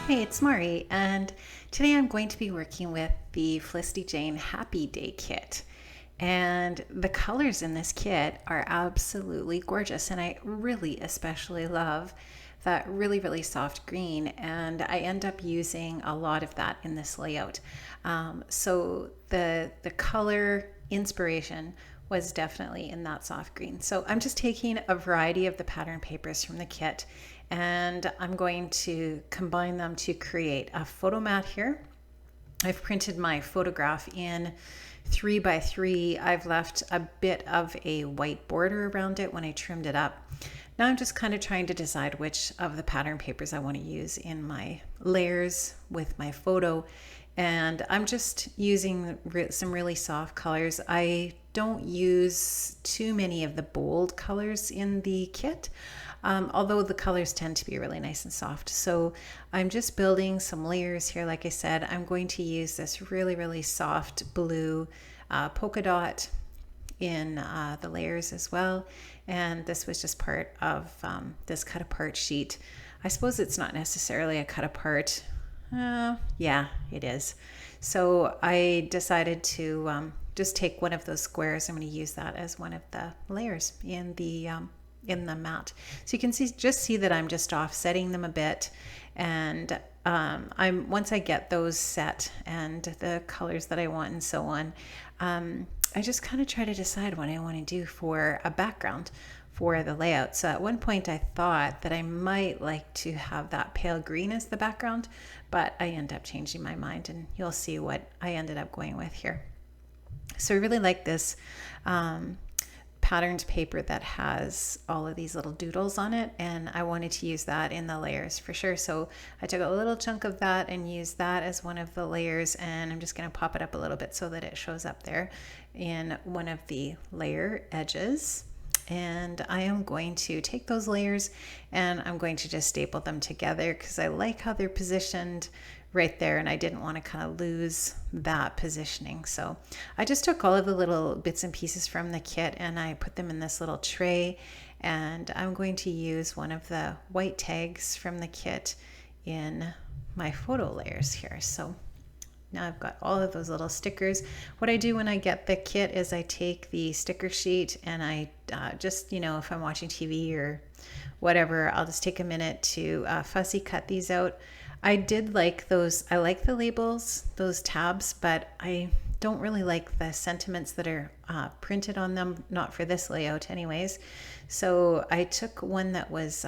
Hey, it's Mari, and today I'm going to be working with the Felicity Jane Happy Day kit. And the colors in this kit are absolutely gorgeous, and I really especially love that really soft green, and I end up using a lot of that in this layout. So the color inspiration was definitely in that soft green. So I'm just taking a variety of the pattern papers from the kit, and I'm going to combine them to create a photo mat here. I've printed my photograph in 3 by 3. I've left a bit of a white border around it when I trimmed it up. Now I'm just kind of trying to decide which of the pattern papers I want to use in my layers with my photo. And I'm just using some really soft colors. I don't use too many of the bold colors in the kit, although the colors tend to be really nice and soft. So I'm just building some layers here. Like I said, I'm going to use this really soft blue polka dot in the layers as well. And this was just part of this cut apart sheet. I suppose it's not necessarily a cut apart. Yeah, it is. So I decided to just take one of those squares. I'm going to use that as one of the layers in the mat. So you can see that I'm just offsetting them a bit, and once I get those set and the colors that I want and so on, I just kind of try to decide what I want to do for a background for the layout. So at one point I thought that I might like to have that pale green as the background, but I end up changing my mind, and you'll see what I ended up going with here. So I really like this patterned paper that has all of these little doodles on it, and I wanted to use that in the layers for sure. So I took a little chunk of that and used that as one of the layers, and I'm just going to pop it up a little bit so that it shows up there in one of the layer edges. And I am going to take those layers and I'm going to just staple them together because I like how they're positioned right there, and I didn't want to kind of lose that positioning. So I just took all of the little bits and pieces from the kit and I put them in this little tray, and I'm going to use one of the white tags from the kit in my photo layers here. So now I've got all of those little stickers. What I do when I get the kit is I take the sticker sheet and I just, if I'm watching TV or whatever, I'll just take a minute to fussy cut these out. I did like those. I like the labels, those tabs, but I don't really like the sentiments that are printed on them, not for this layout anyways. So I took one that was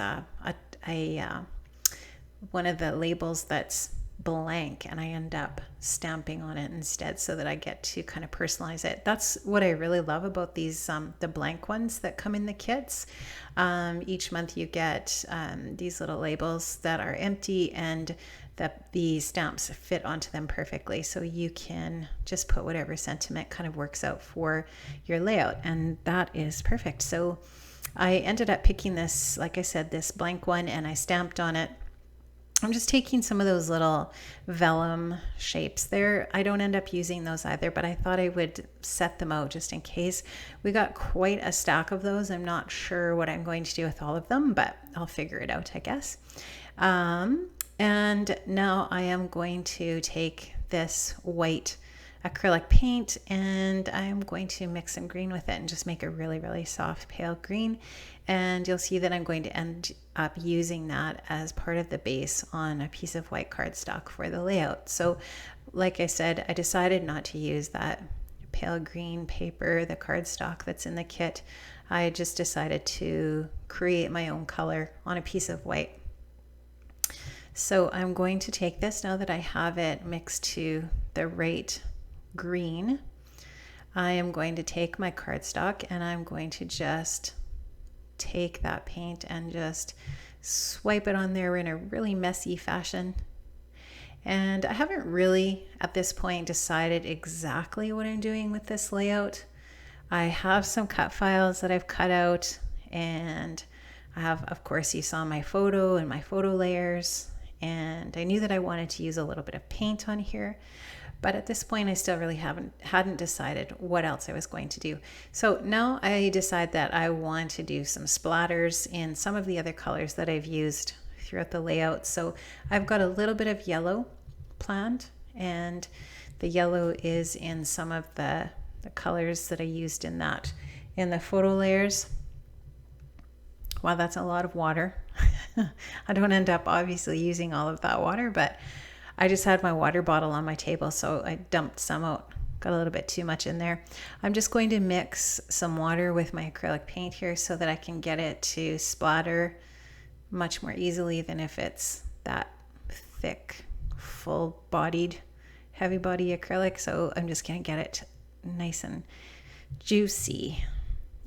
one of the labels that's blank, and I end up stamping on it instead so that I get to kind of personalize it. That's what I really love about these the blank ones that come in the kits. Each month you get these little labels that are empty, and the stamps fit onto them perfectly, so you can just put whatever sentiment kind of works out for your layout, and that is perfect. So I ended up picking this, like I said, this blank one, and I stamped on it. I'm just taking some of those little vellum shapes there. I don't end up using those either, but I thought I would set them out just in case. We got quite a stack of those. I'm not sure what I'm going to do with all of them, but I'll figure it out, I guess. And now I am going to take this white acrylic paint and I'm going to mix some green with it and just make a really soft pale green. And you'll see that I'm going to end up using that as part of the base on a piece of white cardstock for the layout. So like I said, I decided not to use that pale green paper, the cardstock that's in the kit. I just decided to create my own color on a piece of white. So I'm going to take this, now that I have it mixed to the right green, I am going to take my cardstock and I'm going to just take that paint and just swipe it on there in a really messy fashion. And I haven't really at this point decided exactly what I'm doing with this layout. I have some cut files that I've cut out, and I have, of course, you saw my photo and my photo layers, and I knew that I wanted to use a little bit of paint on here. But at this point, I still really hadn't decided what else I was going to do. So now I decide that I want to do some splatters in some of the other colors that I've used throughout the layout. So I've got a little bit of yellow planned, and the yellow is in some of the colors that I used in the photo layers. Wow, that's a lot of water. I don't end up obviously using all of that water, but I just had my water bottle on my table, so I dumped some out. Got a little bit too much in there. I'm just going to mix some water with my acrylic paint here so that I can get it to splatter much more easily than if it's that thick, full-bodied, heavy-body acrylic. So I'm just going to get it nice and juicy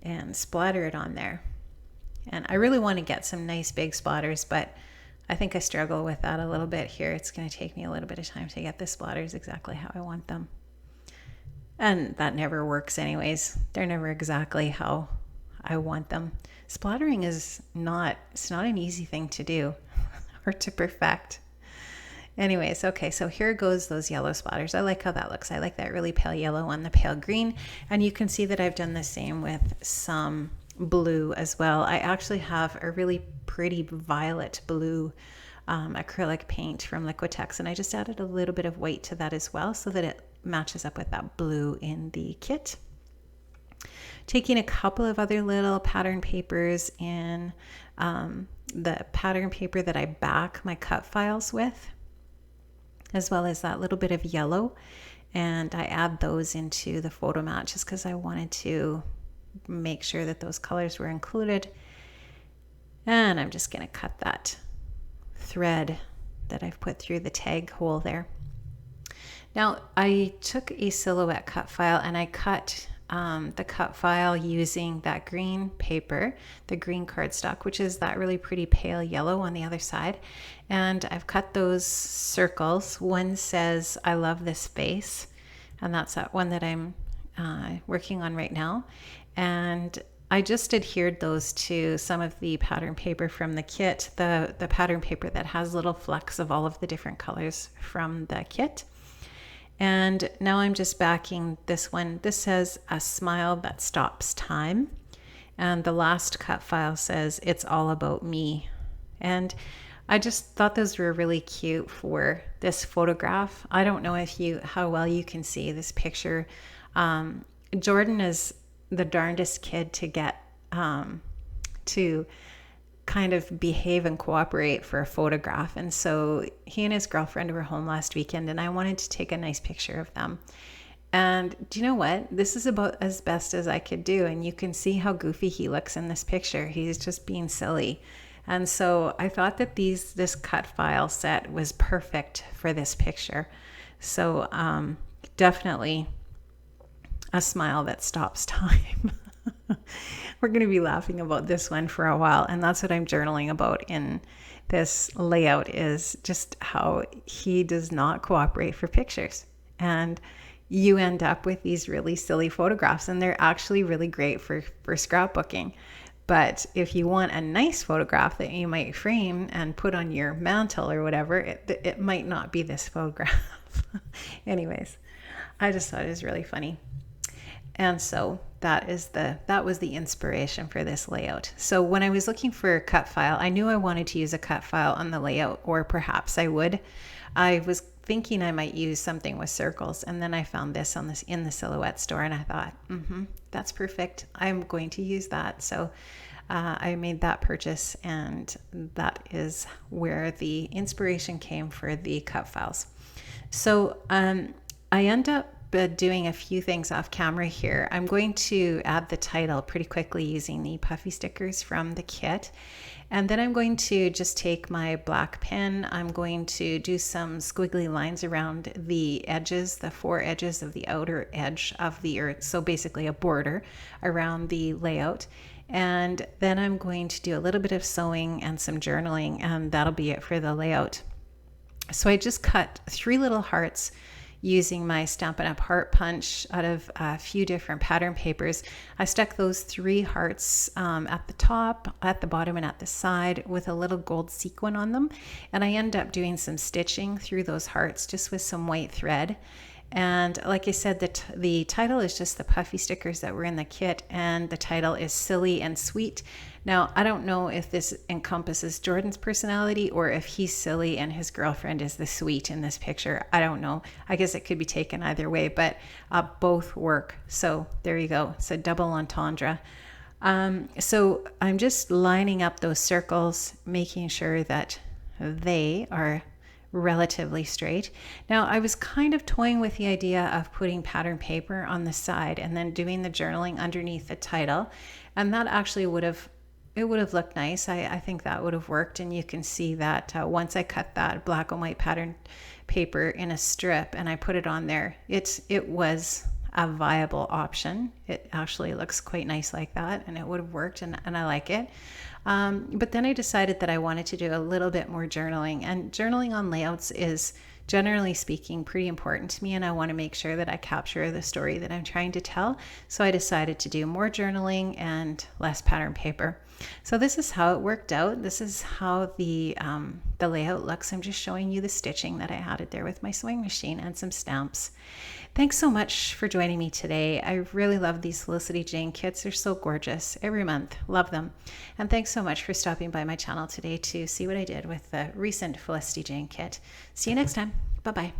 and splatter it on there. And I really want to get some nice big splatters, but I think I struggle with that a little bit here. It's going to take me a little bit of time to get the splatters exactly how I want them. And that never works anyways. They're never exactly how I want them. Splattering it's not an easy thing to do or to perfect. Anyways, okay, so here goes those yellow splatters. I like how that looks. I like that really pale yellow on the pale green. And you can see that I've done the same with some blue as well. I actually have a really pretty violet blue acrylic paint from Liquitex, and I just added a little bit of white to that as well so that it matches up with that blue in the kit. Taking a couple of other little pattern papers in the pattern paper that I back my cut files with, as well as that little bit of yellow, and I add those into the photo mat just because I wanted to make sure that those colors were included. And I'm just going to cut that thread that I've put through the tag hole there. Now I took a silhouette cut file and I cut the cut file using that green paper, the green cardstock, which is that really pretty pale yellow on the other side. And I've cut those circles. One says, "I love this face," and that's that one that I'm working on right now. And I just adhered those to some of the pattern paper from the kit, the pattern paper that has little flecks of all of the different colors from the kit. And now I'm just backing this one. This says, "A smile that stops time." And the last cut file says, "It's all about me." And I just thought those were really cute for this photograph. I don't know how well you can see this picture. Jordan is the darndest kid to get to kind of behave and cooperate for a photograph. And so he and his girlfriend were home last weekend, and I wanted to take a nice picture of them. And do you know what? This is about as best as I could do. And you can see how goofy he looks in this picture. He's just being silly. And so I thought that this cut file set was perfect for this picture. So definitely a smile that stops time. We're going to be laughing about this one for a while, and that's what I'm journaling about in this layout, is just how he does not cooperate for pictures, and you end up with these really silly photographs, and they're actually really great for scrapbooking. But if you want a nice photograph that you might frame and put on your mantle or whatever, it might not be this photograph. Anyways, I just thought it was really funny. And so that was the inspiration for this layout. So when I was looking for a cut file, I knew I wanted to use a cut file on the layout, or perhaps I would. I was thinking I might use something with circles, and then I found this in the Silhouette store, and I thought, that's perfect. I'm going to use that. So I made that purchase, and that is where the inspiration came for the cut files. So I end up doing a few things off camera here. I'm going to add the title pretty quickly using the puffy stickers from the kit. And then I'm going to just take my black pen. I'm going to do some squiggly lines around the edges, the four edges of the outer edge of the earth. So basically a border around the layout. And then I'm going to do a little bit of sewing and some journaling, and that'll be it for the layout. So I just cut 3 little hearts using my Stampin' Up! Heart punch out of a few different pattern papers. I stuck those 3 hearts at the top, at the bottom, and at the side with a little gold sequin on them. And I end up doing some stitching through those hearts just with some white thread. And like I said, the title is just the puffy stickers that were in the kit, and the title is Silly and Sweet. Now, I don't know if this encompasses Jordan's personality or if he's silly and his girlfriend is the sweet in this picture. I don't know. I guess it could be taken either way, but both work. So there you go. It's a double entendre. So I'm just lining up those circles, making sure that they are relatively straight. Now, I was kind of toying with the idea of putting pattern paper on the side and then doing the journaling underneath the title, and that actually would have looked nice. I think that would have worked, and you can see that once I cut that black and white pattern paper in a strip and I put it on there, it was a viable option. It actually looks quite nice like that, and it would have worked, and I like it. But then I decided that I wanted to do a little bit more journaling, and journaling on layouts is, generally speaking, pretty important to me, and I want to make sure that I capture the story that I'm trying to tell. So I decided to do more journaling and less pattern paper. So this is how it worked out. This is how the layout looks. I'm just showing you the stitching that I added there with my sewing machine and some stamps. Thanks so much for joining me today. I really love these Felicity Jane kits. They're so gorgeous every month. Love them. And thanks so much for stopping by my channel today to see what I did with the recent Felicity Jane kit. See you next time. Bye-bye.